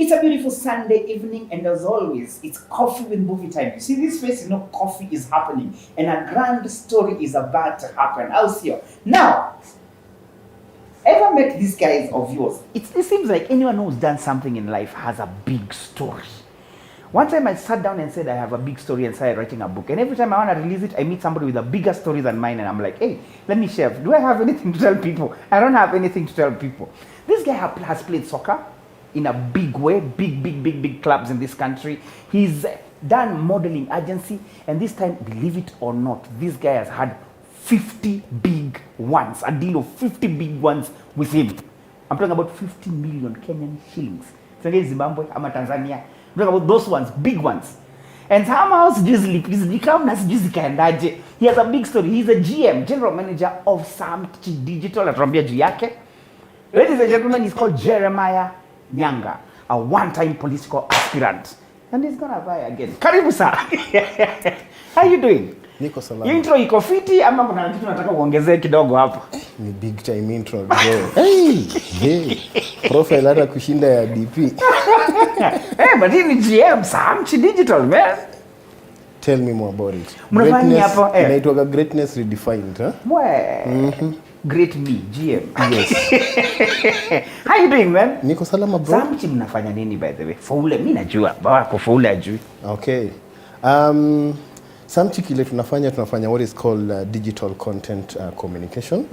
It's a beautiful Sunday evening, and as always, it's coffee with movie time. You see this face, you know coffee is happening, and a grand story is about to happen. I'll see you. Now, ever met these guys of yours? It seems like anyone who's done something in life has a big story. One time I sat down and said I have a big story and started writing a book. And every time I want to release it, I meet somebody with a bigger story than mine, and I'm like, hey, let me share. Do I have anything to tell people? I don't have anything to tell people. This guy has played soccer in a big way, big clubs in this country. He's done modeling agency, and this time, believe it or not, this guy has had 50 big ones, a deal of 50 big ones with him. I'm talking about 50 million Kenyan shillings. So Zimbabwe, I'm Tanzania. I'm talking about those ones, big ones. And somehow he has a big story. He's a GM, general manager of Samchi Digital at Rambia Juyake. Ladies and gentlemen, he's called Jeremiah Nyanga, a one-time political aspirant. And he's gonna vie again. Karibu sir. How you doing? Niko salama. Intro iko fiti ama kuna kitu nataka uongezee kidogo hapo? Ni big time intro bro. Hey. Profile hata kushinda ya DP. Hey, but in GM Samchi Digital, man. Tell me more about it. Mnafanya hapo inaitwa greatness redefined, huh? Great me, GM. Yes. How you doing, man? Niko salama bro. Samchi mnafanya nini by the way? Faule mimi najua, bawako Faule ajui. Okay. Samchi kile tunafanya what is called digital content communication.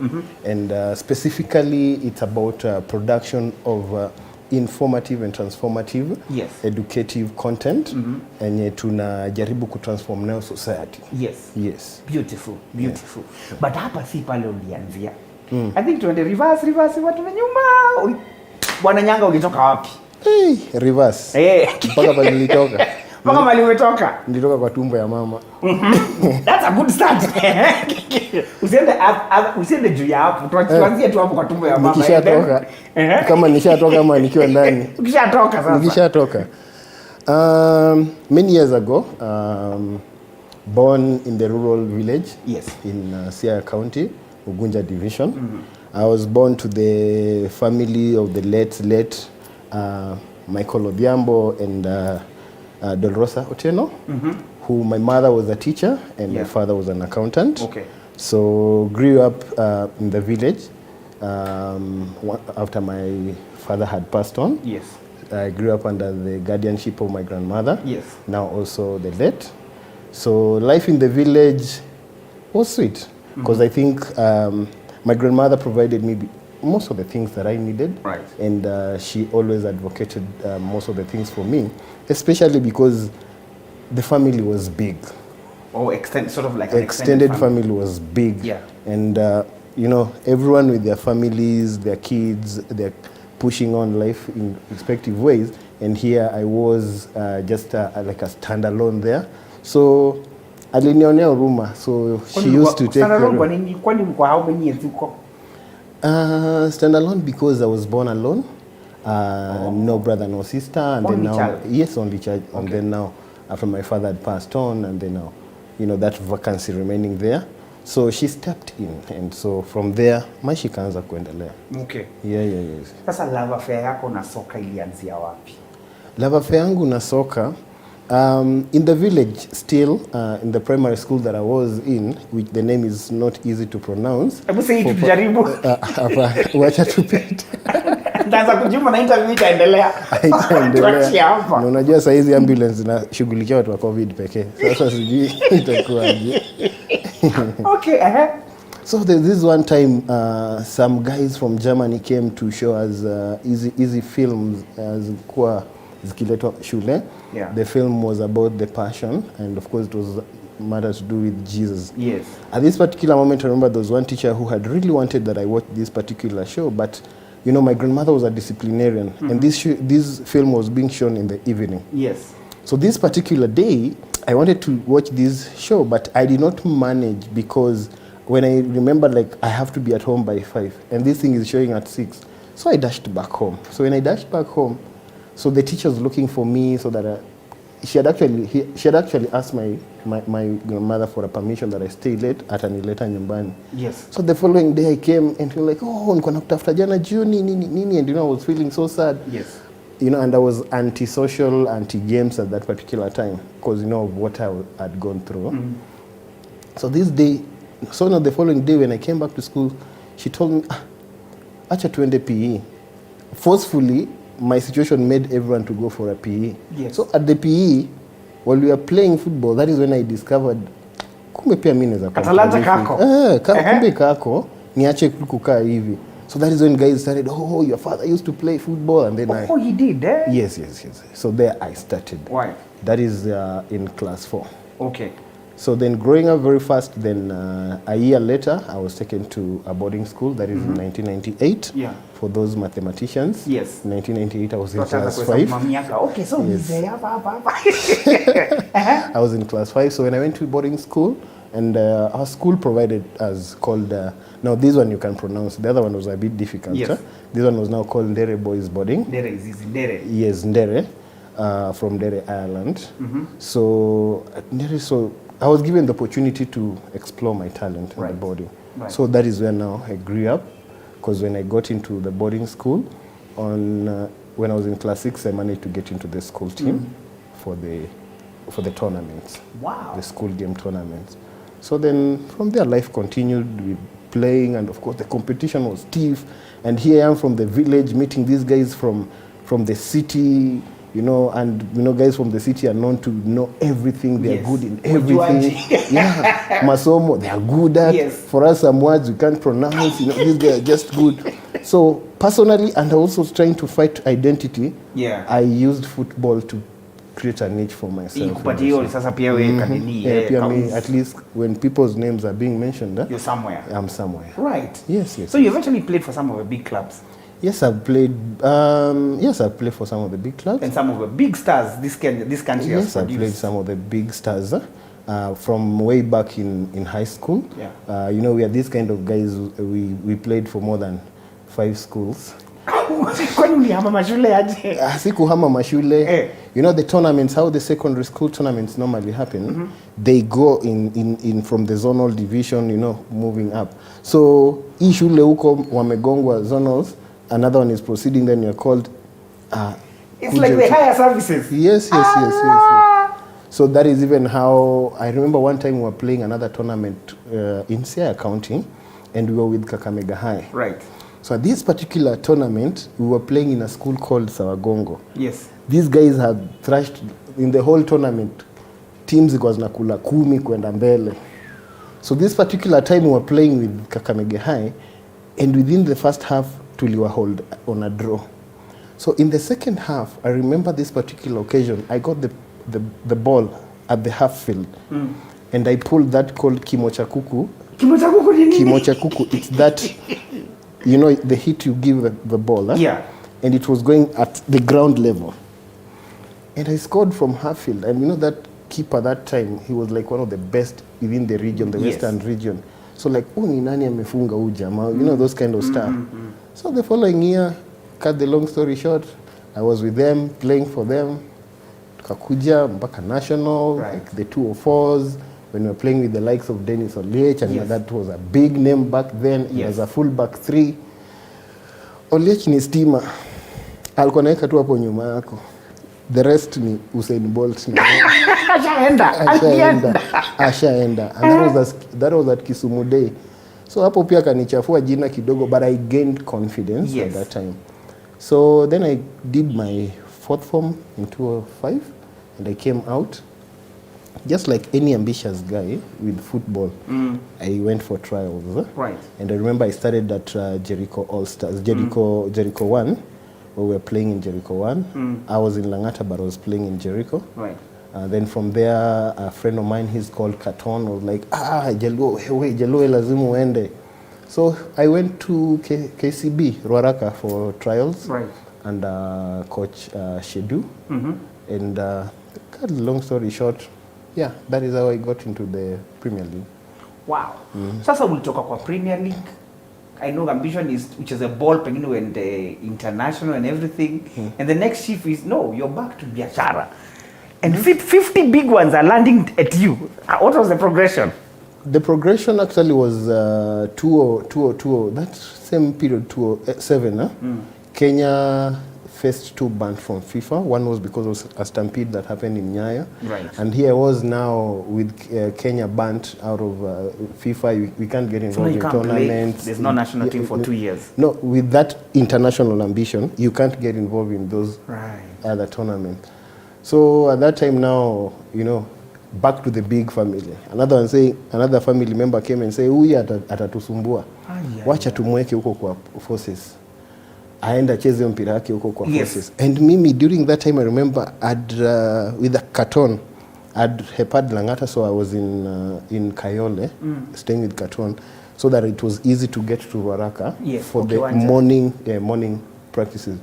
And specifically it's about production of informative and transformative, educative content, and tunajaribu kutransform nayo society. Yes. Beautiful. But hapa si pale ulianzia. I think tuende reverse watu wa nyuma. Bwana Nyanga ulitoka wapi? Reverse. Mpaka pale nilitoka. Mpaka mali umetoka? Nilitoka kwa tumbo ya mama. That's a good start. Usiende juu ya hapo. Tuanzie tu hapo kwa tumbo ya mama. Nikishatoka. Kama nishatoka ama nikiwa ndani. Ukishatoka sasa. Nikishatoka. Many years ago, born in the rural village in Siaya County, Ugunja Division. I was born to the family of the late Michael Odhiambo and Dolorosa Otieno, who my mother was a teacher and my father was an accountant. So grew up in the village after my father had passed on. I grew up under the guardianship of my grandmother, now also the late. So life in the village was sweet because I think my grandmother provided me most of the things that I needed, and she always advocated most of the things for me, especially because the family was big. Extended family was big, and you know, everyone with their families, their kids, they're pushing on life in respective ways, and here I was just like a standalone there. So alinionea huruma, so she used to take standalone because I was born alone, no brother, no sister, and only then now child. Only child, and then now after my father had passed on, and then now, you know, that vacancy remaining there, so she stepped in, and so from there maisha ikaanza kuendelea. Yes. Sasa love affair yako na soka ilianzia wapi? Love affair yangu na soka in the village still, in the primary school that I was in, which the name is not easy to pronounce. Hebu sasa tujaribu. Wacha tupite. Ndaanza kujuma na interview itaendelea. Na unajua sasa hizi ambulance zinashughulikia watu wa COVID pekee. Sasa sijui itakuwaje. So this one time some guys from Germany came to show us easy films zilikuwa zikiletwa shule. The film was about the passion, and of course it was matter to do with Jesus. At this particular moment, I remember there was one teacher who had really wanted that I watch this particular show, but you know, my grandmother was a disciplinarian, and this film was being shown in the evening. So this particular day, I wanted to watch this show, but I did not manage because when I remembered, like, I have to be at home by 5, and this thing is showing at 6. So I dashed back home. So when I dashed back home, so the teacher was looking for me, so that she had actually asked my grandmother for a permission that I stay late at anileta nyumbani. So the following day I came and he was like, oh, niko nakutafuta jana jioni nini, and you know, I was feeling so sad. you know, and I was anti-social, anti-games at that particular time because, you know, of what I had gone through. So this day, so now the following day when I came back to school, she told me, acha tuende PE. Forcefully, my situation made everyone to go for a PE. Yes. So at the PE, while we were playing football, that is when I discovered, kumbe pia mimi naweza Katalanta kako. kumbe kako, niache kukaa hivi. So that is when guys started, oh, your father used to play football. And then he did, eh? Yes. So there I started. Why? That is in class 4. Okay. So then growing up very fast, then a year later, I was taken to a boarding school. That is in 1998. Yeah. For those mathematicians. Yes. 1998, I was in class 5. Okay, so yes. I was in class 5. So when I went to boarding school, and our school provided us called, now this one you can pronounce, the other one was a bit difficult. Yes. This one was now called Ndere Boys Boarding. Ndere is Ndere. Yes, Ndere, from Ndere, Ireland. So Ndere, so I was given the opportunity to explore my talent in the boarding. Right. So that is where now I grew up, because when I got into the boarding school, when I was in class 6, I managed to get into the school team for the tournaments. Wow. The school game tournaments. So then from there, life continued with playing, and of course the competition was stiff. And here I am from the village meeting these guys from the city, you know, and you know, guys from the city are known to know everything. They are good in everything. Yeah, masomo, they are good at. Yes. For us, some words we can't pronounce. You know, these guys are just good. So personally, and also trying to fight identity. Yeah. I used football to create a niche for myself. But you sasa pia wewe kanini. Yeah, me, at least when people's names are being mentioned, you're somewhere. I'm somewhere. Right. Yes. So you eventually played for some of the big clubs. Yes, I've played. I've played for some of the big clubs and some of the big stars this country has produced. Yes, I've played some of the big stars from way back in high school. Yeah. You know, we are these kind of guys. We played for more than 5 schools. Sikuhama mashule. You know the tournaments, how the secondary school tournaments normally happen. They go in from the zonal division, you know, moving up. So hii shule huko wamegongwa zonals. Another one is proceeding, then you're called it's like the higher services. Yes. So that is even how I remember one time we were playing another tournament in Siaya County, and we were with Kakamega High. Right. So at this particular tournament, we were playing in a school called Sawagongo. Yes. These guys had thrashed in the whole tournament. Teams zilikuwa zinakula 10 kwenda mbele. So this particular time we were playing with Kakamega High, and within the first half, tuliwa hold on a draw. So in the second half, I remember this particular occasion, I got the ball at the half field, and I pulled that called kimochakuku. Kimochakuku, it's that, you know, the hit you give the ball. Yeah. And it was going at the ground level. And I scored from half field. And you know that keeper that time, he was like one of the best within the region, the Western region. So like, ni nani amefunga huyu jamaa, you know, those kind of stuff. So the following year, cut the long story short, I was with them, playing for them. Tukakuja mpaka national, like the 204s, when we were playing with the likes of Dennis Oliech, and that was a big name back then. It was a fullback 3. Oliech ni stima. Alikuwa naeka tu hapo nyuma yako. The rest ni Usain Bolt. Ashaenda. And that was at Kisumu Day. So hapo pia kanichafua jina kidogo, but I gained confidence at that time. So then I did my 4th form in 2005, and I came out. Just like any ambitious guy with football, I went for trials. Right. And I remember I started at Jericho All-Stars, Jericho 1, where we were playing in Jericho 1. I was in Langata, but I was playing in Jericho. Right. Then from there, a friend of mine, he's called Katon, was like, Jaluo lazimu uende. So I went to KCB, Ruaraka, for trials. Right. And coach Shedu. And cut a long story short, yeah, that is how I got into the Premier League. Wow. Sasa ulitoka kwa Premier League. I know ambition is which is a ball pengine when the international and everything. And the next shift is no, you're back to biashara. And 50 big ones are landing at you. What was the progression? The progression actually was 2020, that same period, 2007. Kenya faced 2 bans from FIFA. One was because of a stampede that happened in Nyanga. Right. And here was now with Kenya banned out of FIFA. We can't get involved in tournaments. There's no national team for 2 years. No, with that international ambition, you can't get involved in those other tournaments. So at that time now, you know, back to the big family. Another family member came and said, huyu atatusumbua. Wacha tumweke huko kwa forces. Aenda cheze mpira yake huko kwa forces. And mimi during that time I remember with a carton I'd hepad Langata, so I was in Kayole staying with Carton, so that it was easy to get to Waraka for the morning practices.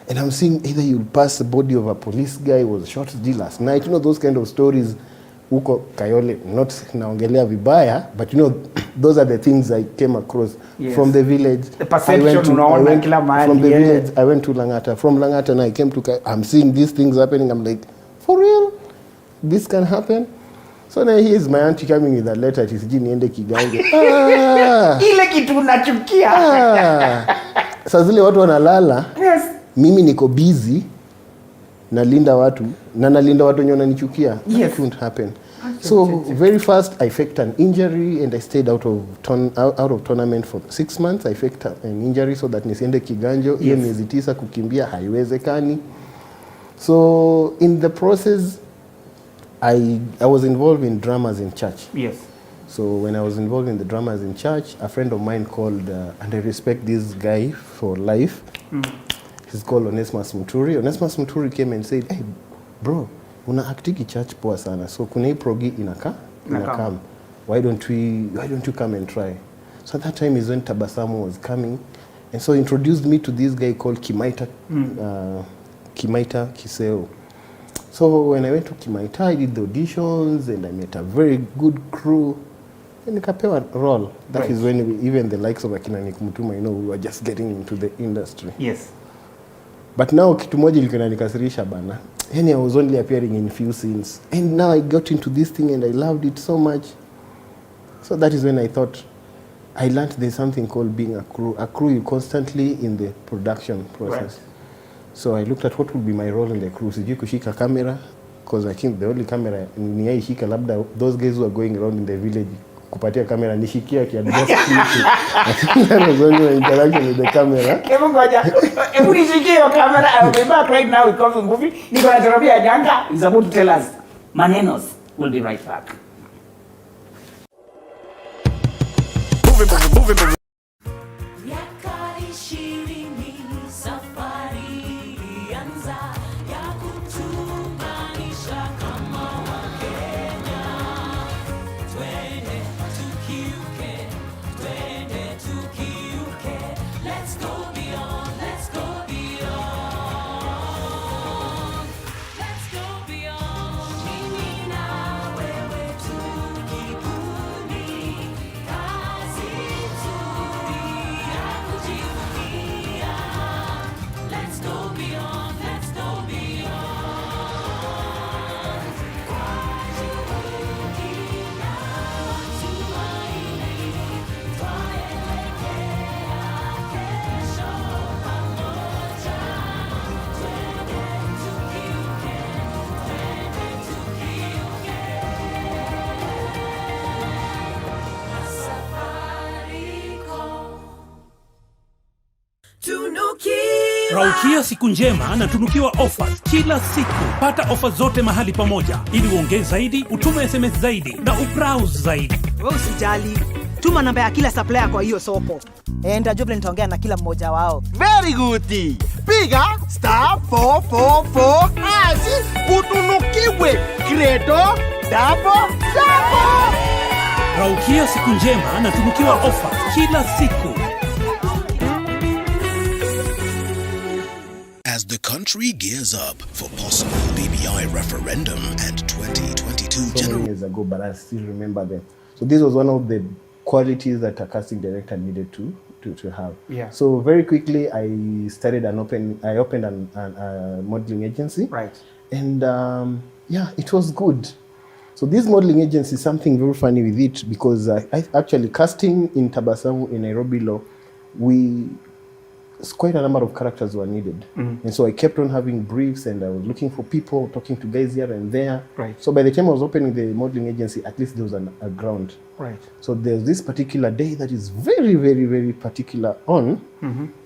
And I'm seeing either you'll pass the body of a police guy who was shot last night, you know, those kind of stories huko Kayole, not naongelea vibaya, but you know, those are the things I came across from the village. The perception unaona kila mahali. From the village, I went to Langata. From Langata, and I came to I'm seeing these things happening. I'm like, for real? This can happen? So now here's my auntie coming with a letter at TSG niende Kigange. Ile kitu unachukia. Sasa zile watu wanalala. Yes. Mimi niko busy nalinda watu wenye wananichukia. It couldn't happen. So very fast I faked an injury and I stayed out of tournament for 6 months. I faked an injury so that nisiende Kiganjo. Hiyo miezi 9 kukimbia haiwezekani. So in the process I was involved in dramas in church. Yes. So when I was involved in the dramas in church, a friend of mine called, and I respect this guy for life. He's called Onesmus Muturi. Onesmus Muturi came and said, hey bro, una actiki church poa sana. So kuna hii progi inakam. Why don't you come and try? So at that time is when Tabasamu was coming. And so he introduced me to this guy called Kimaita Kiseo. So when I went to Kimaita, I did the auditions and I met a very good crew. And nikapewa role. That is when even the likes of Akina Nick Mutuma, you know, we were just getting into the industry. Yes. But now kitu moja ilikuwa inanikasirisha bana. I was only appearing in few scenes. And now I got into this thing and I loved it so much. So that is when I thought, I learned there's something called being a crew. A crew, you constantly in the production process. Right. So I looked at what would be my role in the crew. Sijui kushika camera, because I think the only camera ni yai shika labda those guys who are going around in the village kupatia camera nishikia kiadjust kitu. I think that was only my interaction with the camera. Hebu nishikie your camera. I will be back right now with Coffee Movie. Niko na Tarabia Nyanga is about to tell us manenos. We'll be right back. Moving. Raukia siku njema na tunukiwa offers kila siku. Pata offers zote mahali pamoja ili uongeze zaidi, utume SMS zaidi na ubrowse zaidi. Wewe usijali. Tuma namba ya kila supplier kwa hiyo soko. Ndio nitaongea na kila mmoja wao. Very good. Piga *444 asi utunukiwe Credo Double Double. Raukia siku njema na tunukiwa offers kila siku. As the country gears up for possible BBI referendum and 2022 general years ago, but I still remember them. So this was one of the qualities that a casting director needed to have. Yeah. So very quickly, I opened a modeling agency. Right. And it was good. So this modeling agency is something very funny with it, because I actually casting in Tabasamu in Nairobi Law, quite a number of characters were needed. And so I kept on having briefs, and I was looking for people, talking to guys here and there. Right. So by the time I was opening the modeling agency, at least there was a ground. Right. So there's this particular day that is very, very, very particular on.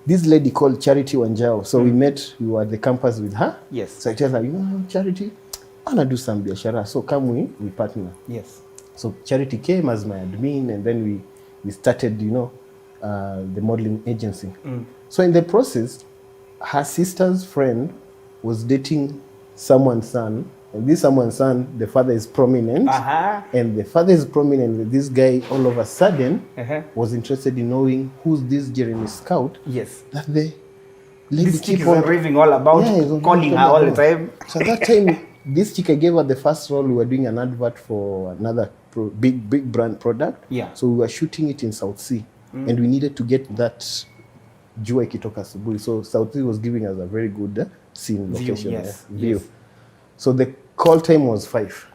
This lady called Charity Wanjao. So we met, we were at the campus with her. Yes. So I tell her, you know, Charity, I want to do some biashara. So come we partner. Yes. So Charity came as my admin, and then we started, you know, the modeling agency. So in the process, her sister's friend was dating someone's son, and this someone's son, the father is prominent, and the father is prominent. This guy, all of a sudden, was interested in knowing who's this Jeremy Scout. Yes. That the lady This chick is raving all about, he's calling her all the time. So at that time, this chick, I gave her the first role. We were doing an advert for another big brand product. Yeah. So we were shooting it in South Sea, and we needed to get that jua ikitoka asubuhi. So South Sea was giving us a very good scene location. Yes. View. So the call time was 5.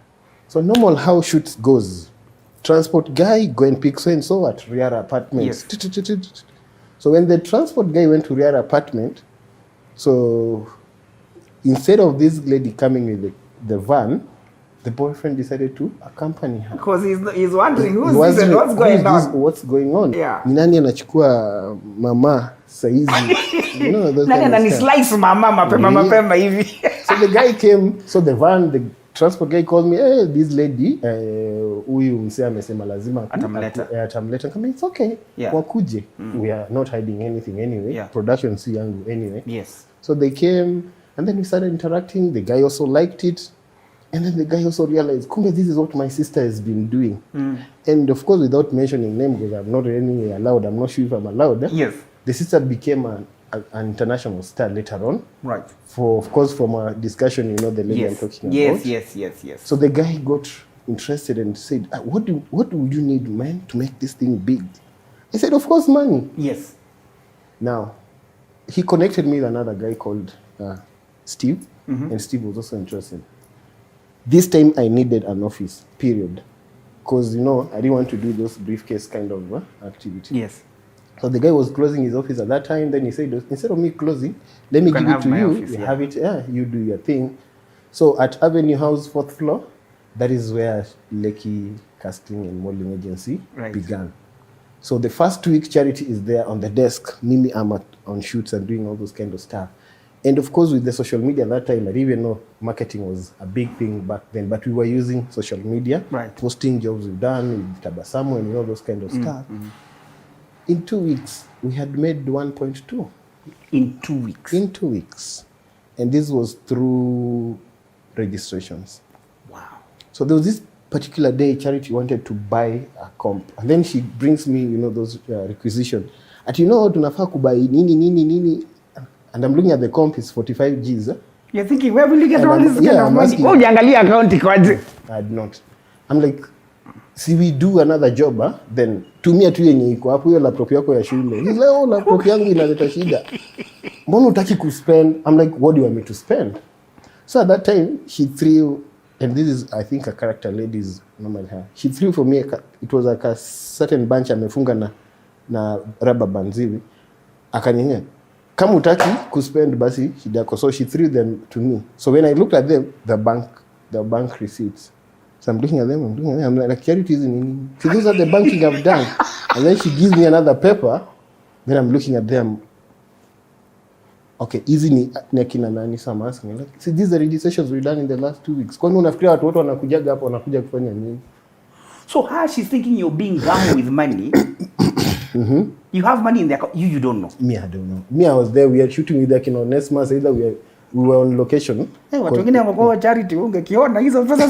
So normal how shoots goes. Transport guy go and pick so and so at Riara apartments. Yes. So when the transport guy went to Riara apartment, so instead of this lady coming with the van, the boyfriend decided to accompany her. Because he's wondering who's this and what's going on. What's going on? Yeah. Ni nani anachukua mama saizi? You know, those Nani kind of anani stuff. slice mama mapema hivi. So the guy came, so the transport guy called me, hey, this lady, huyu msee amesema lazima atamleta. Kama it's okay, wakuje. We are not hiding anything anyway. Yeah. Production si yangu anyway. Yes. So they came, and then we started interacting. The guy also liked it. And then the guy also realized, kumbe, this is what my sister has been doing. And of course, without mentioning name, because I'm not anyway allowed, I'm not sure if I'm allowed. Yes. The sister became an international star later on. Right. Of course, from our discussion, you know, the lady I'm talking about. Yes. So the guy got interested and said, what do you need, man, to make this thing big? I said, of course, money. Yes. Now, he connected me with another guy called Steve, and Steve was also interested. This time I needed an office, period. Because, you know, I didn't want to do those briefcase kind of activity. Yes. So the guy was closing his office at that time. Then he said, instead of me closing, let me give it to you. Office, have it, you do your thing. So at Avenue House, 4th floor, that is where Lekki Casting and Modeling Agency began. So the first 2 weeks, Charity is there on the desk. Mimi, I'm on shoots and doing all those kind of stuff. And of course, with the social media at that time, I didn't even know marketing was a big thing back then, but we were using social media, posting jobs we've done with Tabasamu and all those kind of stuff. In 2 weeks, we had made 1.2. In 2 weeks? In 2 weeks. And this was through registrations. Wow. So there was this particular day, Charity wanted to buy a comp. And then she brings me, you know, those requisition. And you know, tunafaa kubai nini. And I'm looking at the comp, it's 45 Gs. You're thinking, where will you get all this kind of money? Asking, ujiangalia account kwaje? I had not. I'm like, see, we do another job, then tumia tu yenye iko hapo, hiyo laptop yako ya shule. He's like, oh, laptop yangu inaleta shida. Mbona hutaki kuspend? I'm like, what do you want me to spend? So at that time, she threw, and this is, I think, a character lady's normal hair. She threw for me, it was like a certain bunch amefunga na rubber bands hivi. Akaniambia, kama utaki kuspend basi shida yako. So she threw them to me. So when I looked at them, the bank receipts. So I'm looking at them, I'm like, Charity is in. So those are the banking I've done. And then she gives me another paper. Then I'm looking at them. Okay, easy ni akina nani? So I'm asking, like, see, these are the registrations we've done in the last 2 weeks. Kwani unafikiria watu wote wanakujaga hapo wanakuja kufanya nini? So her, she's thinking you're being dumb with money. You have money in the account. You don't know. Me, I don't know. Me, I was there. We are shooting with Akina Onesmas. Either we were on location. Hey, watu wengine wako Charity ungekiona hizo pesa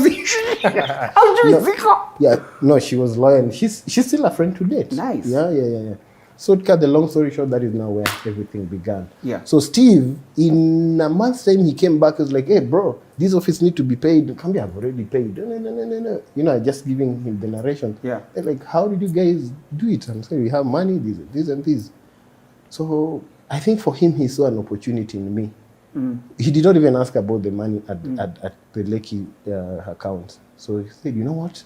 how ziko? Yeah, no, she was loyal. She's still a friend to date. Nice. Yeah. So to cut the long story short, that is now where everything began. Yeah. So Steve, in a month's time, he came back. He was like, hey, bro, this office need to be paid. Come here, I've already paid. No. You know, just giving him the narration. Yeah. They're like, how did you guys do it? I'm saying, we have money, this and this. So I think for him, he saw an opportunity in me. He did not even ask about the money at the Lekki account. So he said, you know what?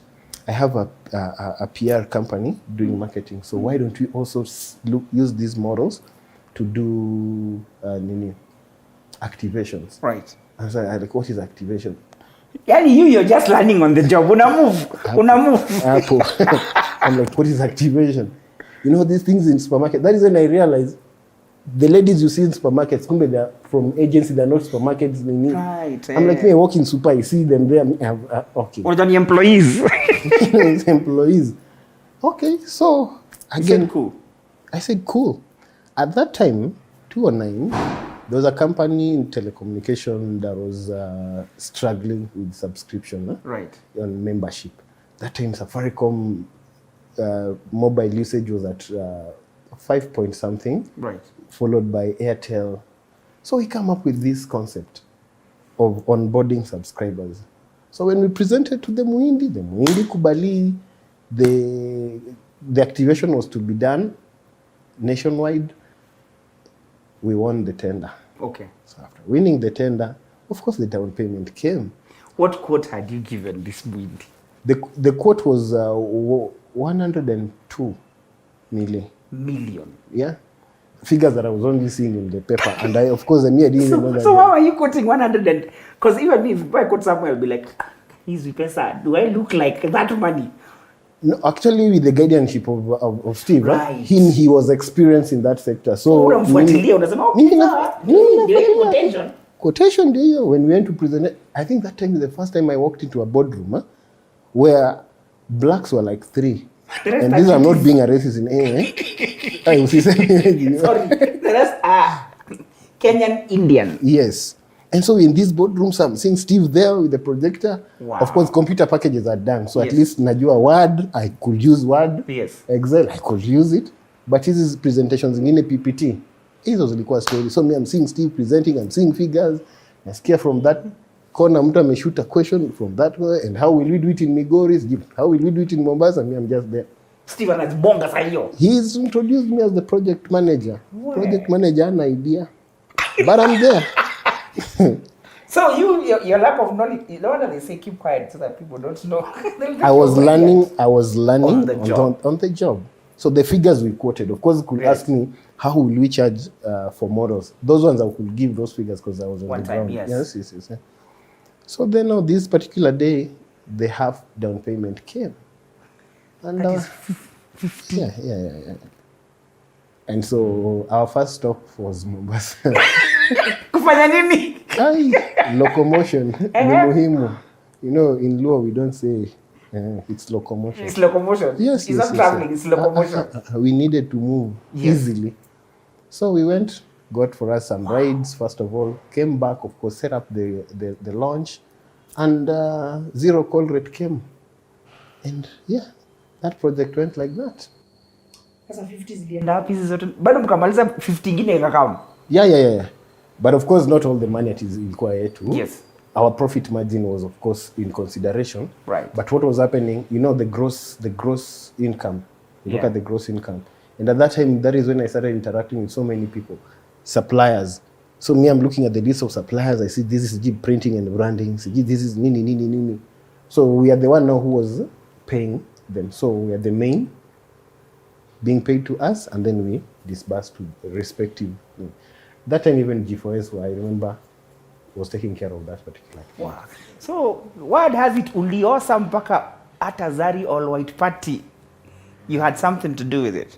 I have a PR company doing marketing. So why don't we also use these models to do activations. Right. And so I like, what is activation? Yani you're just learning on the job. Una move. Apple. I'm like, what is activation? You know, these things in supermarket. That is when I realized the ladies you see in supermarkets, they're from agency, they're not supermarkets. Right. I'm like, me, I walk in super, I see them there. Okay. Or the employees. Employees. Okay, so again, cool. I said cool. At that time, 2009, there was a company in telecommunication that was struggling with subscription, right, on membership. That time, Safaricom mobile usage was at 5 point something, right, followed by Airtel. So we come up with this concept of onboarding subscribers. So when we presented to the Muhindi Kubali, the activation was to be done nationwide. We won the tender. Okay. So after winning the tender, of course the down payment came. What quote had you given this Muhindi? The quote was 102 million. Yeah. Figures that I was only seeing in the paper. And I, of course, I didn't even know that. So why are you quoting 100? Because even me, if I quote somewhere, I'll be like, he's pesa. Do I look like that money? No, actually, with the guardianship of Steve, right, he was experienced in that sector. So quotation do you? When we went to present it, I think that time is the first time I walked into a boardroom where blacks were like 3. And these are not being a racist in any way. Sorry, the rest are Kenyan Indian. Yes. And so in this boardrooms, I'm seeing Steve there with the projector. Wow. Of course, computer packages are done. So yes, at least najua Word, I could use Word. Yes. Excel, I could use it. But his presentations in a PPT, hizo zilikuwa story. So me, I'm seeing Steve presenting, I'm seeing figures. Nasikia from that corner, mtu ameshoot a question from that way. And how will we do it in Migori? How will we do it in Mombasa? Me, I'm just there. Steve anazibonga saa hiyo. He's introduced me as the project manager. Wow. Project manager, an idea. But I'm there. So your lack of knowledge, you know what they say, keep quiet so that people don't know. I was learning on the job. So the figures we quoted, of course, could ask me, how will we charge for models? Those ones I could give those figures because I was on the ground. Yes. So then on this particular day, the half down payment came. And that is 50. Yeah. And so our first stop was Mombasa. Kufanya nini? Locomotion. Ni muhimu. You know, in Luo we don't say it's locomotion. It's locomotion. Yes. It's not traveling, it's locomotion. We needed to move easily. So we went, got for us some rides, first of all, came back, of course, set up the launch, and zero call rate came. And yeah, that project went like that. Sasa 50 zilienda wapi hizo zote? Bado mkamaliza 50 ingine ikakam. Yeah. But of course, not all the money ilikuwa yetu. Yes. Our profit margin was, of course, in consideration. Right. But what was happening, you know, the gross income. You look at the gross income. And at that time, that is when I started interacting with so many people. Suppliers. So me, I'm looking at the list of suppliers. I see this is Jeep printing and branding. See, this is nini. So we are the one now who was paying them. So we are the main being paid to us, and then we disburse to the respective. That time even G4S, I remember, was taking care of that particular. Wow. So word has it uliosa mpaka hata Zari All White Party. You had something to do with it.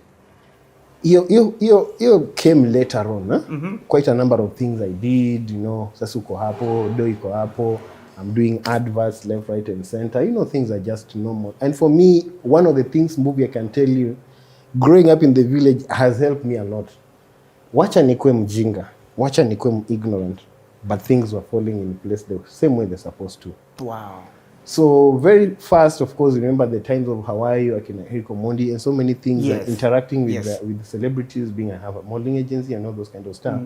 You came later on. Quite a number of things I did, you know, sasa uko hapo, do iko hapo. I'm doing adverts left, right, and center. You know, things are just normal. And for me, one of the things, MBUVI, I can tell you, growing up in the village has helped me a lot. Wacha nikwe mjinga, wacha nikwe ignorant, but things were falling in place the same way they're supposed to. Wow. So very fast, of course, remember the times of Hawaii, like in Eric Omondi, and so many things, interacting with with celebrities, being I have a modeling agency and all those kind of stuff.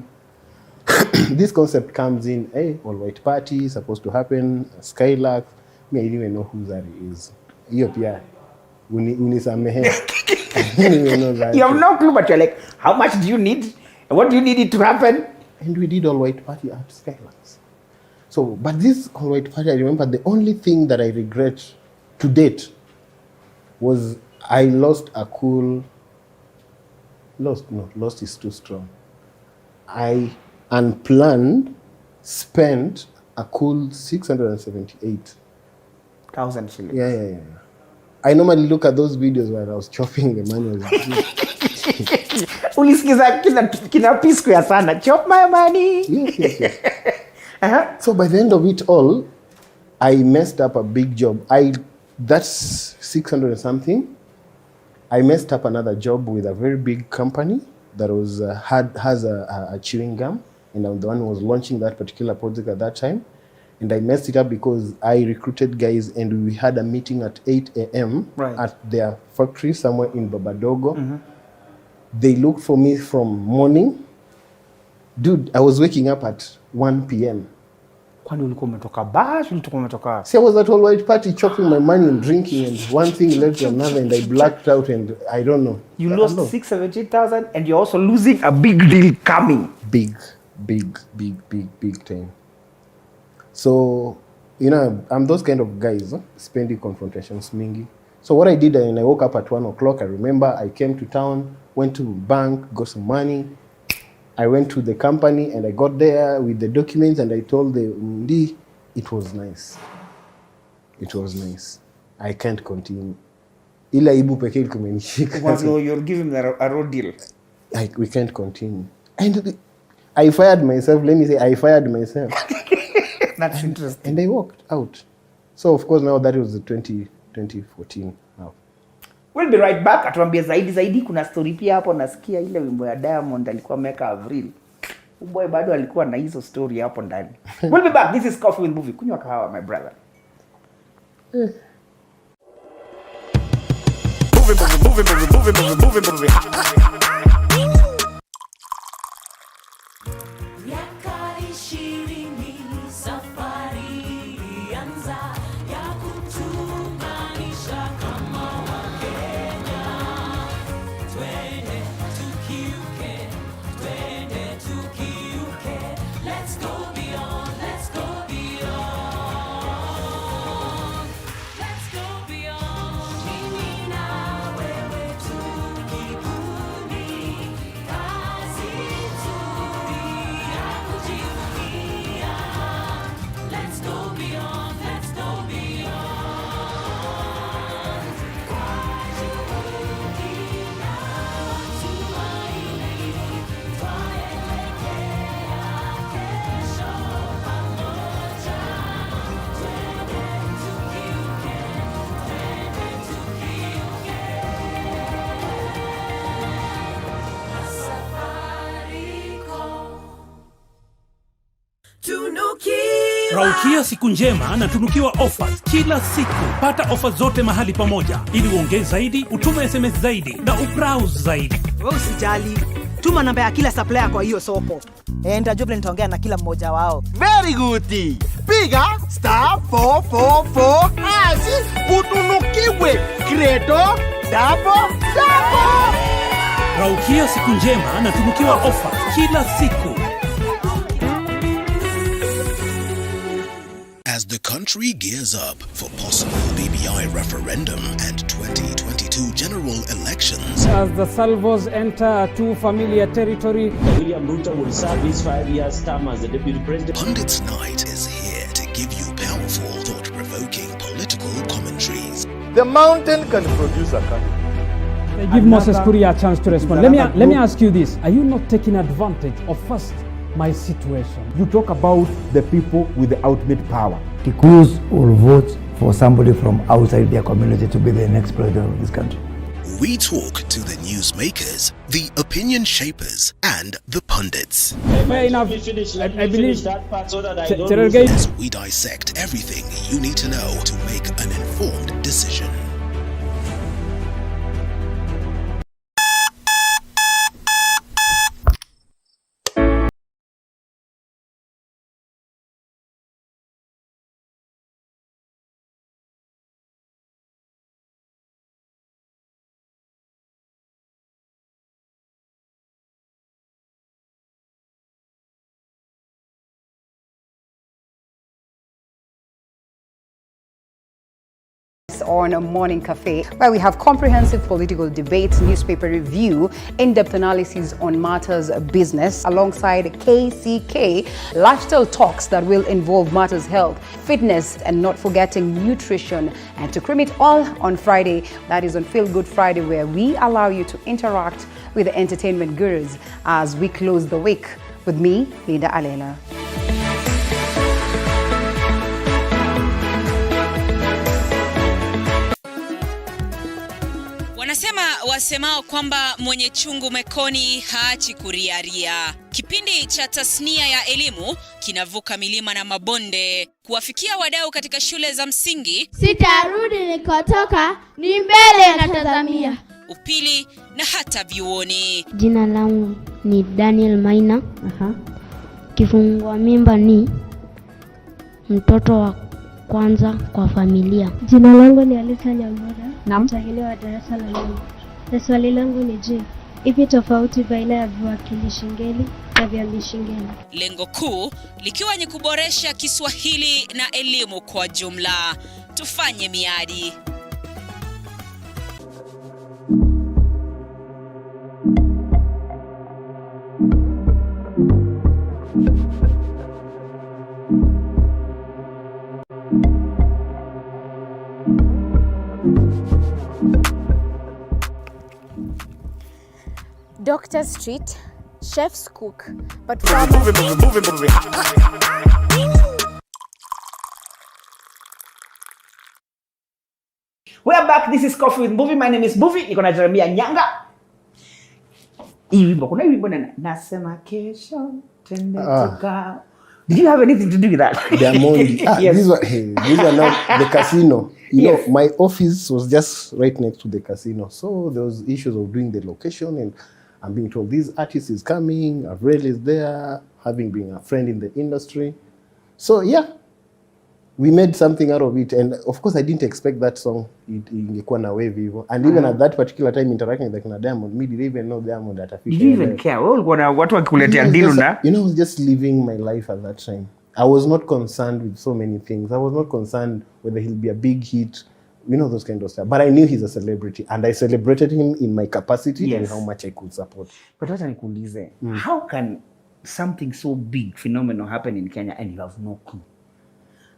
This concept comes in, all white party, supposed to happen, Skylark. Me, I didn't even know who that is. Ethiopia, unisamehe. I didn't even know that. You have no clue, but you're like, how much do you need? What do you need it to happen? And we did all white party at Skylarks. So, but this all white party, I remember the only thing that I regret to date was I lost a cool. Lost is too strong. I unplanned spent a cool 678,000 shillings. Yeah. I normally look at those videos where I was chopping the money. Ulisikiza kina piece ya sana. Chop my money. Yes. So by the end of it all, I messed up a big job. That's 600 and something. I messed up another job with a very big company that was has a chewing gum, and I'm the one who was launching that particular project at that time. And I messed it up because I recruited guys, and we had a meeting at 8 a.m. at their factory somewhere in Babadogo. They looked for me from morning. Dude, I was waking up at 1 p.m. Kwani ulikuwa umetoka bash, ulikuwa umetoka? See, I was at all white party chopping my money and drinking, and one thing led to another, and I blacked out, and I don't know. You lost 670,000, and you're also losing a big deal coming. Big time. So, you know, I'm those kind of guys, spending confrontations mingi. So what I did, when I woke up at 1 o'clock, I remember I came to town, went to bank, got some money. I went to the company and I got there with the documents and I told the MD, it was nice. I can't continue. Ila ibu peke kumenishika. You're giving them a road deal. We can't continue. And I fired myself. Let me say, I fired myself. That's interesting. And I walked out. So of course now that was the 2014 now. We'll be right back. Atuambia zaidi kuna story pia hapo nasikia ile wimbo ya Diamond alikuwa ameka Avril. Boy bado alikuwa na hizo story hapo ndani. We'll be back. This is Coffee with MBUVI. Kunywa kahawa my brother. Moving. Raukia siku njema na tunukiwa offers kila siku. Pata offers zote mahali pamoja ili uongee zaidi, utume SMS zaidi na ubrowse zaidi. Wewe usijali. Tuma namba ya kila supplier kwa hiyo soko. Nitajua nitaongea na kila mmoja wao. Very good. Piga *444 utunukiwe Credo Double Double. Raukia siku njema na tunukiwa offers kila siku. As the country gears up for possible BBI referendum and 2022 general elections, as the salvos enter too familiar territory, William Ruto will serve his 5 years term as the deputy president. Pundits Night is here to give you powerful, thought-provoking political commentaries. The mountain can produce a country. They give Moses Kuria a chance to respond. Let me ask you this. Are you not taking advantage of first my situation? You talk about the people with the ultimate power. Kikuyus will vote for somebody from outside their community to be the next president of this country. We talk to the newsmakers, the opinion shapers, and the pundits. Fair enough. I believe that part so that I don't as we dissect everything you need to know to make an informed decision. this on Morning Cafe, where we have comprehensive political debates, newspaper review, in-depth analysis on matters of business, alongside KCK, lifestyle talks that will involve matters health, fitness, and not forgetting nutrition. And to cream it all on Friday, that is on Feel Good Friday, where we allow you to interact with the entertainment gurus as we close the week. With me, Linda Alela. Wanasema wasemao kwamba mwenye chungu mekoni haachi kuriaria. Kipindi cha tasnia ya elimu kinavuka milima na mabonde kuwafikia wadau katika shule za msingi. Sitarudi nilikotoka, ni mbele natazamia. Upili na hata vyuoni. Jina langu ni Daniel Maina. Kifungua mimba ni mtoto wa kwanza kwa familia. Jina langu ni Alita Nyambura. Mtahiniwa wa darasa la 4. Na swali langu ni je, ipi tofauti baina ya viwakilishi ngeli na viambishi ngeli? Lengo kuu likiwa ni kuboresha Kiswahili na elimu kwa jumla. Tufanye miadi. Dr. Street, chef's cook, but moving. We're back. This is Coffee with MBUVI. My name is MBUVI. Niko na Jeremia Nyanga. Hii wimbo, kuna wimbo nasema kesho tende tuka. Did you have anything to do with that? Diamond. Yes. These are now the casino. You know, my office was just right next to the casino. So there was issues of doing the location, and I'm being told this artist is coming, Avril is there, having been a friend in the industry. So yeah, we made something out of it. And of course, I didn't expect that song ingekuwa na wave hivyo. And even at that particular time interacting with Diamond, me didn't even know Diamond at a Did you even care? Well, watu wakikuletea deal na? You know, I was just living my life at that time. I was not concerned with so many things. I was not concerned whether he'll be a big hit, you know, those kind of stuff. But I knew he's a celebrity, and I celebrated him in my capacity and how much I could support. But what I could say, how can something so big, phenomenal happen in Kenya and you have no clue?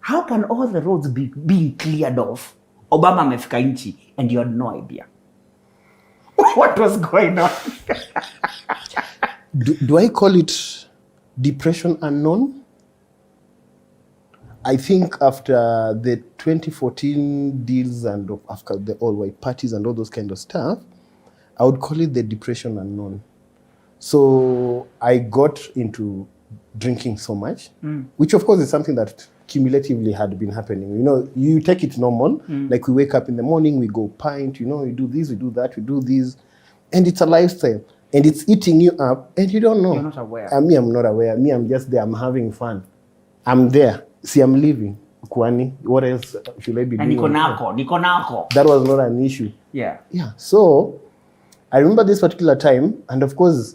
How can all the roads be being cleared off? Obama amefika nchi and you had no idea. What was going on? do I call it depression unknown? I think after the 2014 deals and after the all-white parties and all those kind of stuff, I would call it the depression unknown. So I got into drinking so much, which of course is something that cumulatively had been happening. You know, you take it normal, like we wake up in the morning, we go pint, you know, we do this, we do that, we do this, and it's a lifestyle, and it's eating you up, and you don't know. You're not aware. Me, I'm not aware. Me, I'm just there, I'm having fun. I'm there. See, I'm leaving. Kwani, what else should I be doing? Niko nako. That was not an issue. Yeah. So, I remember this particular time, and of course,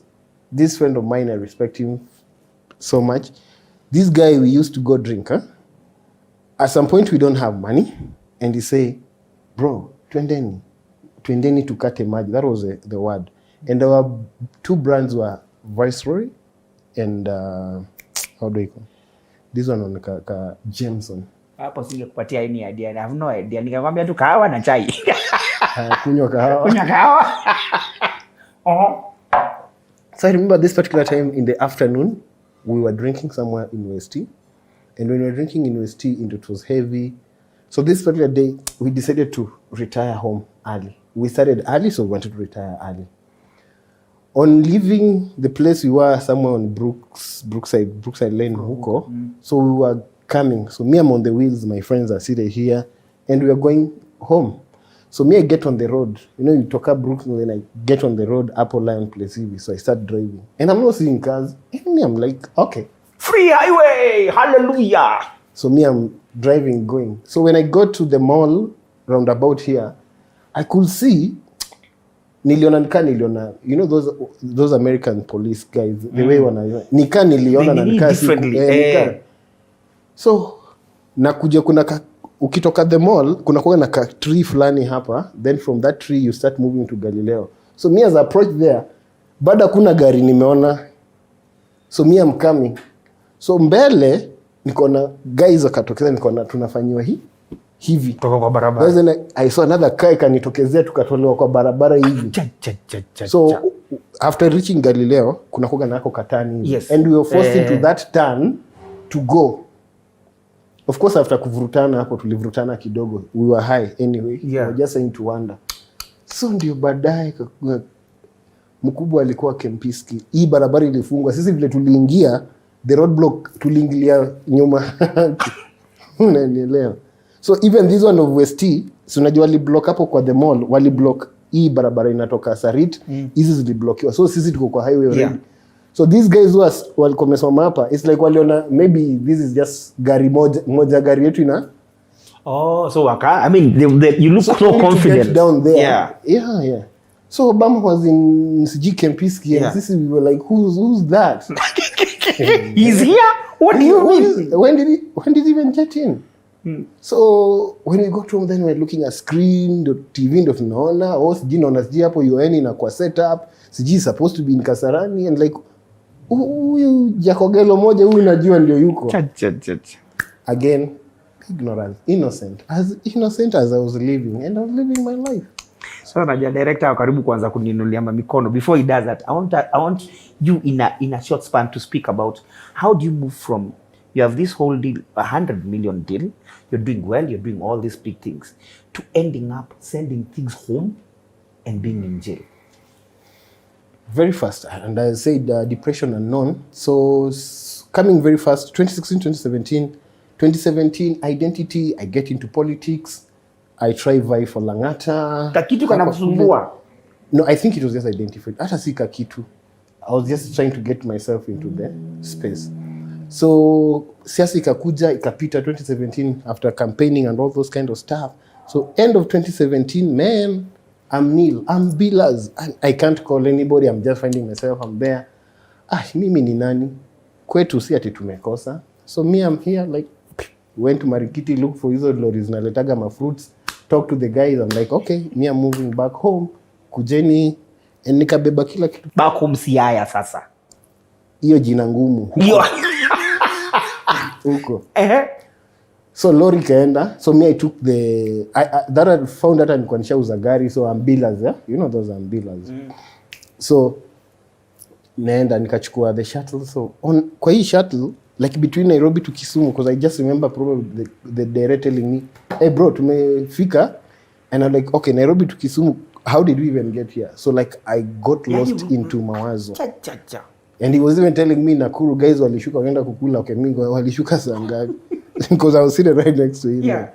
this friend of mine, I respect him so much. This guy, we used to go drink. At some point, we don't have money, and he say, bro, twendeni tukate maji. That was the word. And our two brands were Viceroy and how do you call it? This one on Jameson. Hapo singekupatia any idea. I have no idea. Nikakwambia tu kahawa na chai. Kunywa kahawa. Kunywa kahawa. So I remember this particular time in the afternoon, we were drinking somewhere in West. And when we were drinking in West, it was heavy. So this particular day, we decided to retire home early. We started early, so we wanted to retire early. On leaving the place, we were somewhere on Brookside Lane, huko. So we were coming. So me, I'm on the wheels, my friends are seated here, and we are going home. So me, I get on the road. You know, you talk up Brooklyn, I get on the road, Apple Lion Place, so I start driving. And I'm not seeing cars. And me, I'm like, okay. Free highway, hallelujah. So me, I'm driving, going. So when I got to the mall, roundabout here, I could see, niliona, you know those American police guys, the way niliona na nika differently. So nakuja kuna ukitoka the mall kuna kuwa na tree fulani hapa, then from that tree you start moving to Galileo. So me as I approach there, bado kuna gari nimeona. So me I'm coming. So mbele niko na guys wakatokeza, niko na tunafanyiwa hivi kutoka kwa barabara. Then I saw another car kanitokezea, tukatolewa kwa barabara hivi. So after reaching Galileo kuna kuga nako katani. Yes. And we were forced into that turn to go. Of course after kuvurutana hapo tulivurutana kidogo. We were high anyway. We were just saying to wonder. So ndio baadaye mkubwa alikuwa Kempiski. Hii barabara ilifungwa. Sisi vile tuliingia the roadblock tuliingilia nyuma. Unanielewa? So even this one of West, so unajua wali block hapo kwa the mall, wali block hii barabara inatoka Sarit, hizi ziliblokiwa. So sisi tuko kwa highway already. So these guys who walikuwa wamesoma hapa, it's like waliona maybe this is just gari moja gari yetu ina. Oh, so I mean you look so confident down there. Yeah. So Obama was in Kempiski and sisi we were like who's that? He's here? What do you mean? When did he even get in? So when we got home, then we're looking at screen, the TV ndo tunaona, sijui naona sijui hapo UN inakuwa set up, sijui supposed to be in Kasarani, and like huyu Jakogelo moja huyu najua ndio yuko. Again, ignorance, innocent as I was living, and I was living my life. So najua director karibu kuanza kuninulia mikono. Before he does that, I want you in a short span to speak about how do you move from you have this whole deal, 100 million deal, you're doing well, you're doing all these big things, to ending up sending things home and being in jail. Very fast, and I said depression unknown. So coming very fast, 2016, 2017, identity, I get into politics, I try vie for Langata. Kakitu kana kusumbua? No, I think it was just identified. Hata si kakitu. I was just trying to get myself into the space. So siasa ikakuja ikapita 2017 after campaigning and all those kind of stuff. So end of 2017, man, I'm nil, I'm billers. I can't call anybody, I'm just finding myself, I'm there. Mimi ni nani? Kwetu si ati tumekosa. So me, I'm here, like, went to Marikiti, look for hizo lorries na letaga ma fruits, talk to the guys, I'm like, okay, me, I'm moving back home, kujeni, and nikabeba kila kitu. Back home Siaya sasa. Hiyo jina ngumu. Huko. So lori kaenda. So me I took that I found that nilikuwa nishauza gari, so ambulas, you know those ambulas. So naenda nikachukua the shuttle. So kwa hii shuttle, like between Nairobi to Kisumu, because I just remember probably the director telling me, hey bro, tumefika. And I'm like, okay, Nairobi to Kisumu, how did we even get here? So like I got lost into mawazo. And he was even telling me, Nakuru guys walishuka wakaenda kukula. Okay, mimi walishuka saa ngapi? Because I was sitting right next to him. Yeah.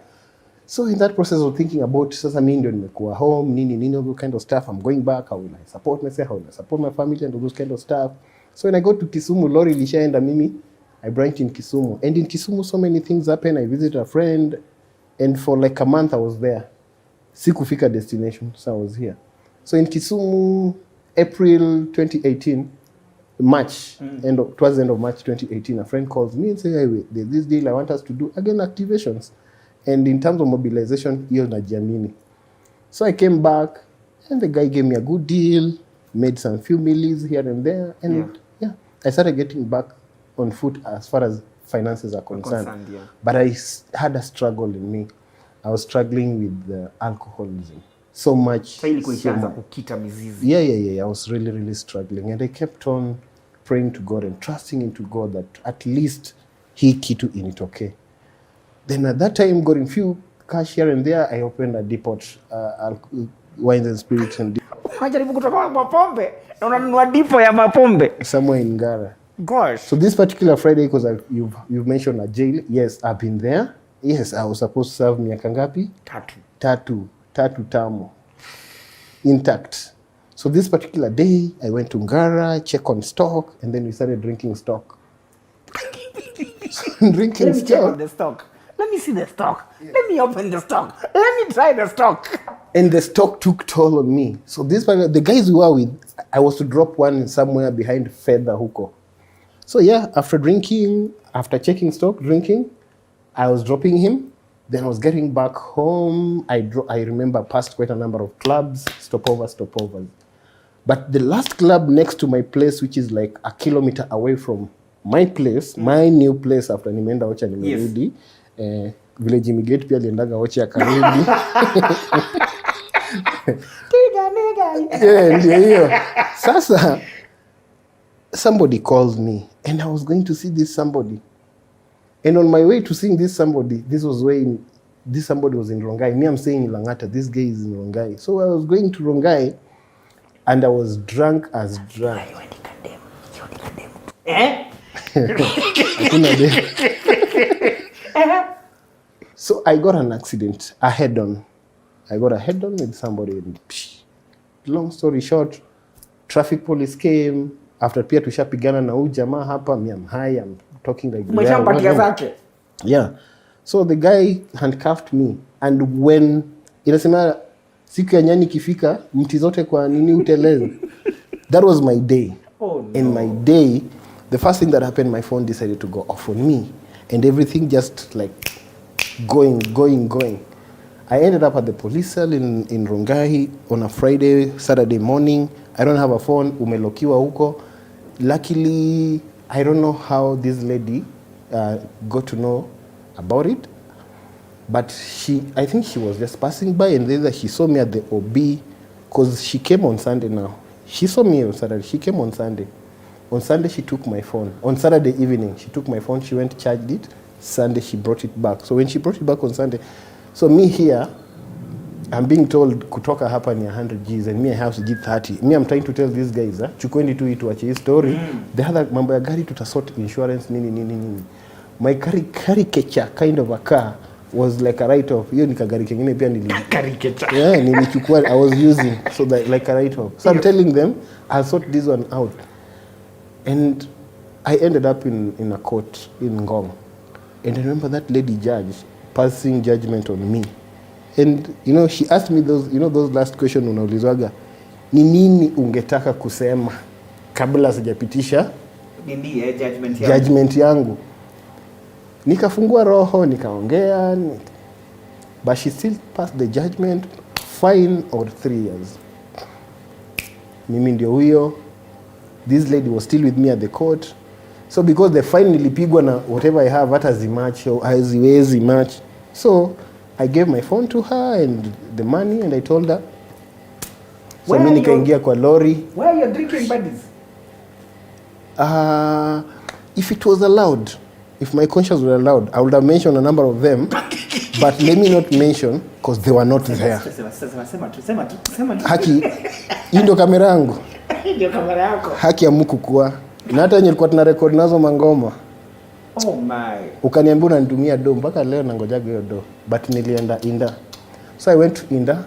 So in that process of thinking about, sasa mimi ndio nimekuwa home, nini, all those kind of stuff. I'm going back, how will I support myself, how will I support my family and all those kind of stuff. So when I go to Kisumu, lori lishaenda mimi, I branched in Kisumu. And in Kisumu, so many things happen. I visited a friend, and for like a month I was there. Sikufika destination, so I was here. So in Kisumu, April 2018, March, towards the end of March 2018, a friend calls me and says, hey, wait, there's this deal I want us to do, again, activations. And in terms of mobilization, hiyo najiamini. So I came back, and the guy gave me a good deal, made some few millies here and there, and I started getting back on foot as far as finances are concerned. But I had a struggle in me. I was struggling with alcoholism. So much. Yeah, I was really struggling. And I kept on praying to God and trusting into God that at least hii kitu initokee. Then at that time, got a few cash here and there, I opened a depot, wines and spirits and unajaribu kutoka mapombe na unanunua depot ya mapombe somewhere in Ngara. Gosh. So this particular Friday, because you've mentioned a jail. Yes, I've been there. Yes, I was supposed to serve miaka ngapi? Tatu tamo. Intact. So this particular day, I went to Ngara, check on stock, and then we started drinking stock. Let me check on the stock. Let me see the stock. Let me open the stock. Let me try the stock. And the stock took toll on me. So this the guys we were with, I was to drop one somewhere behind Fedha Huko. So yeah, after checking stock, drinking, I was dropping him. Then I was getting back home. I remember passed quite a number of clubs, stopovers. But the last club next to my place, which is like a kilometer away from my place, my new place after nimeenda Ocha nimerudi, village immigrate pia aliendaga Ocha akarudi. Yeah, ndio hiyo. Sasa somebody called me and I was going to see this somebody. And on my way to seeing this somebody, this somebody was in Rongai. Me, I'm staying in Langata. This guy is in Rongai. So I was going to Rongai and I was drunk as drunk. So I got an accident, a head-on. I got a head-on with somebody. And long story short, traffic police came. After pia tushapigana na huyu jamaa hapa, I'm high, I'm talking like yeah. So the guy handcuffed me, and when inasema siku ya nyani kifika mti zote kwa nini uteleze. That was my day. Oh, no. In my day, the first thing that happened, my phone decided to go off on me, and everything just like going. I ended up at the police cell in Rongai on a Friday, Saturday morning. I don't have a phone, umelokiwa huko. Luckily, I don't know how this lady got to know about it, but I think she was just passing by, and then she saw me at the OB, because she came on Sunday now. She saw me on Saturday, she came on Sunday. On Sunday, she took my phone. On Saturday evening, she took my phone, she went, charged it. Sunday, she brought it back. So when she brought it back on Sunday, so me here, I'm being told kutoka hapa ni 100 Gs and me I have to give 30. Me, I'm trying to tell these guys, chukweni tu itu achi story. The other mambo ya gari tutasort insurance nini. My caricature kind of a car was like a write-off. Hiyo ni kagari kingine pia caricature. Yeah, nilichukua, I was using, so that like a write-off. So I'm telling them, I'll sort this one out. And I ended up in a court in Ngong. And I remember that lady judge passing judgment on me. And you know, she asked me those last question unaulizwaga, ni nini ungetaka kusema kabla sijapitisha judgment yangu. Nikafungua roho, nikaongea, but she still passed the judgment, fine or 3 years. Mimi ndio huyo. This lady was still with me at the court. So because the fine nilipigwa na whatever I have hata zimatch or haziwezi match. So I gave my phone to her and the money, and I told her. So mimi nikaingia kwa lorry. Where are your drinking buddies? If it was allowed, if my conscience were allowed, I would have mentioned a number of them. But let me not mention because they were not there. Haki, hii ndio kamera yangu. Ndio kamera yako. Haki ya Mungu kuwa. Na hata nilikuwa tuna record nazo mangoma. Oh my. Ukaniambia unanitumia do, mpaka leo nangojaga hiyo do. But nilienda Inda. So I went to Inda,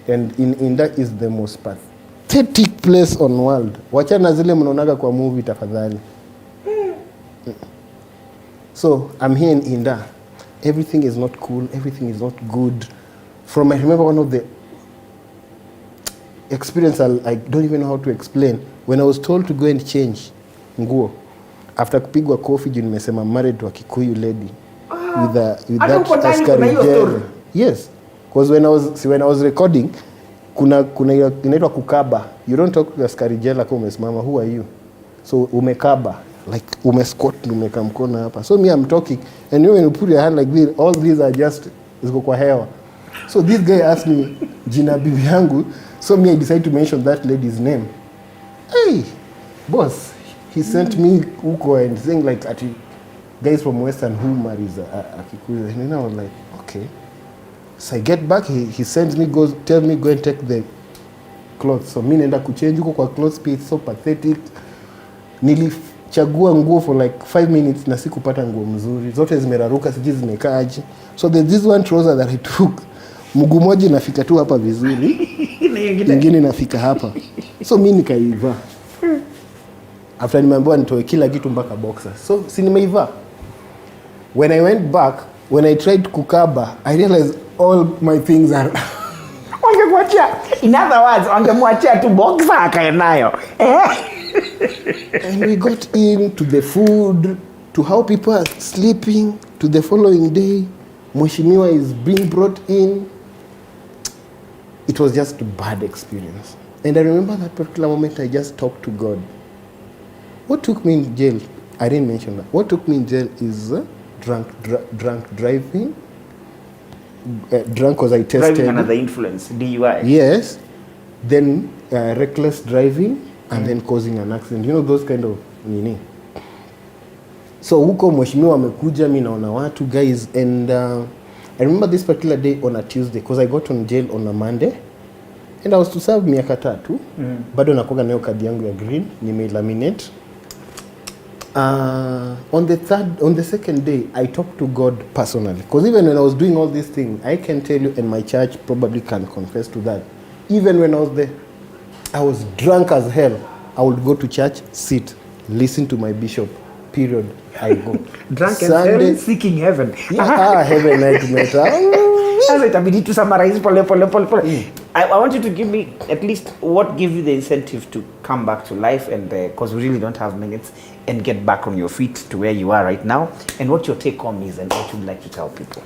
and in Inda is the most pathetic place on world. Wachana zile mnaonaga kwa movie tafadhali. So I'm here in Inda. Everything is not cool, everything is not good. I remember one of the experience I don't even know how to explain. When I was told to go and change nguo after kupigwa coffee, juu nimesema married to a Kikuyu lady with that askari gel. Yes, because when I was recording, kuna inaitwa kukaba. You don't talk to askari gel like umesimama, who are you? So umekaba, like umesquat, umeka mkono hapa. So me, I'm talking, and when you put your hand like this, all these are just ziko kwa hewa. So this guy asked me jina bibi yangu, so me I decided to mention that lady's name. Hey, boss, he sent me huko and saying like ati guys from Western who marries a Kikuyu. And then I was like, okay. So I get back, he sends me, tell me go and take the clothes. So mi naenda kuchange huko kwa clothes, it's so pathetic. Nilichagua nguo for like 5 minutes na sikupata nguo mzuri. Zote zimeraruka, siji zimekaaje. So there's this one trouser that I took. Mguu moja inafika tu hapa vizuri. Nyingine inafika hapa. So mi nikaiva. After nimeambiwa nitoe kila kitu mpaka boxer. So si nimeiva. When I went back, when I tried kukaba, I realized all my things are wangemwachia. In other words, wangemwachia tu boxer akae nayo. And we got into the food, to how people are sleeping, to the following day. Mheshimiwa is being brought in. It was just a bad experience. And I remember that particular moment I just talked to God. What took me in jail, I didn't mention that. What took me in jail is drunk driving. Drunk because I tested. Driving under the influence, DUI. Yes. Then reckless driving and then causing an accident. You know those kind of nini. So huko mheshimiwa amekuja, mimi naona watu guys, and I remember this particular day on a Tuesday because I got on jail on a Monday and I was to serve miaka 3. Bado nakoga nayo kadi yangu ya green, nime-laminate. On the second day, I talked to God personally. Because even when I was doing all these things, I can tell you, and my church probably can confess to that, even when I was there, I was drunk as hell. I would go to church, sit, listen to my bishop, period. I go. Drunk as hell, seeking heaven. Yeah, heaven, night. To summarize, I want you to give me at least what gave you the incentive to come back to life, and because we really don't have minutes, and get back on your feet to where you are right now, and what your take home is and what you'd like to tell people.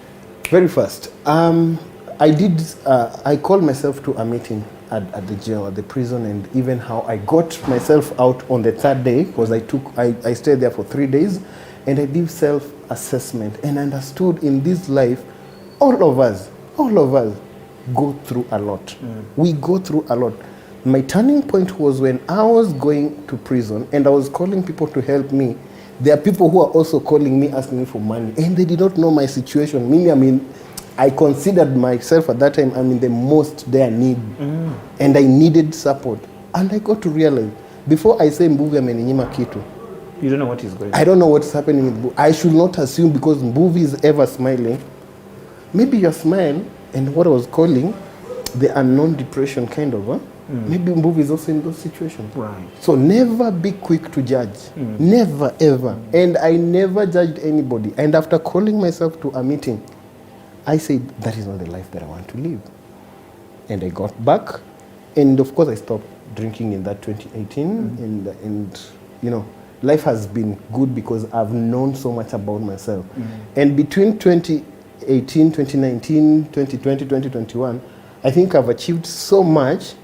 Very fast. I called myself to a meeting at the jail, at the prison, and even how I got myself out on the 3rd day, because I stayed there for 3 days, and I did self-assessment and understood in this life, all of us go through a lot. We go through a lot. My turning point was when I was going to prison and I was calling people to help me. There are people who are also calling me, asking me for money, and they did not know my situation. I considered myself at that time, I'm in the most dire need, and I needed support. And I got to realize, before I say MBUVI ameninyima kitu, you don't know what is going on. I don't know what's happening with MBUVI. I should not assume because MBUVI is ever smiling. Maybe your smile and what I was calling the unknown depression kind of, maybe MBUVI is also in those situations. Right. So never be quick to judge. Never, ever. And I never judged anybody. And after calling myself to a meeting, I said, that is not the life that I want to live. And I got back. And of course, I stopped drinking in that 2018. And you know, life has been good because I've known so much about myself. And between 2018, 2019, 2020, 2021, I think I've achieved so much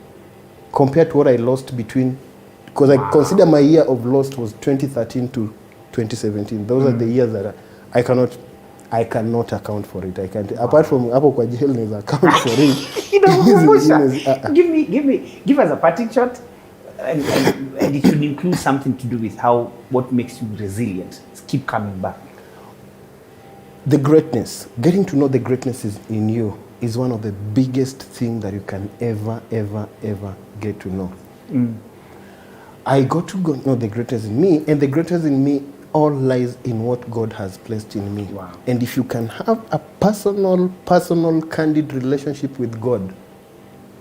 compared to what I lost between, because I consider my year of lost was 2013 to 2017. Those are the years that I cannot account for it. I can't, apart from hapo kwa jail naweza account for it. Give us a parting shot, and it should include something to do with what makes you resilient. Keep coming back. The greatness, getting to know the greatness is in you is one of the biggest things that you can ever get to know. I got to know the greatness in me, and the greatness in me all lies in what God has placed in me. Wow. And if you can have a personal, candid relationship with God,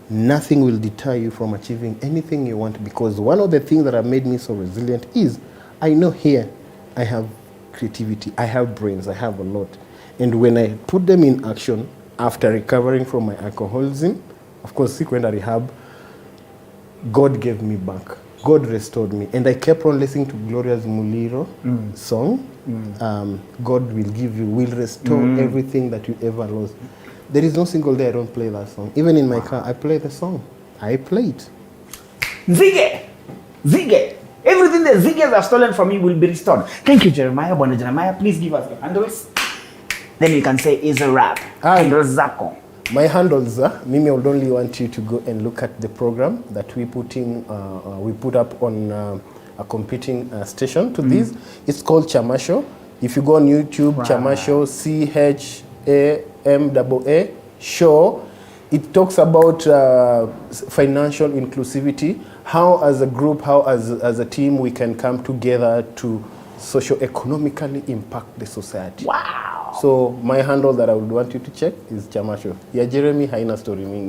nothing will deter you from achieving anything you want, because one of the things that have made me so resilient is I know here I have creativity, I have brains, I have a lot. And when I put them in action, after recovering from my alcoholism, of course, sikuenda rehab, God gave me back. God restored me. And I kept on listening to Gloria's Muliro song. God will restore everything that you ever lost. There is no single day I don't play that song. Even in my car, I play the song. I play it. Zige! Everything the Ziggers have stolen from you will be restored. Thank you, Jeremiah. Bwana Jeremiah, please give us your handles. Then you can say, it's a wrap. Handles zako. My handles, Mimi, I would only want you to go and look at the program that we put up on a competing station to this. It's called Chamasho. If you go on YouTube, Chamasho, CHAMAA, show. It talks about financial inclusivity, how as a group, how as a team we can come together to socio-economically impact the society. Wow. So my handle that I would want you to check is Chamasho. Yeah, Jeremy haina story mingi.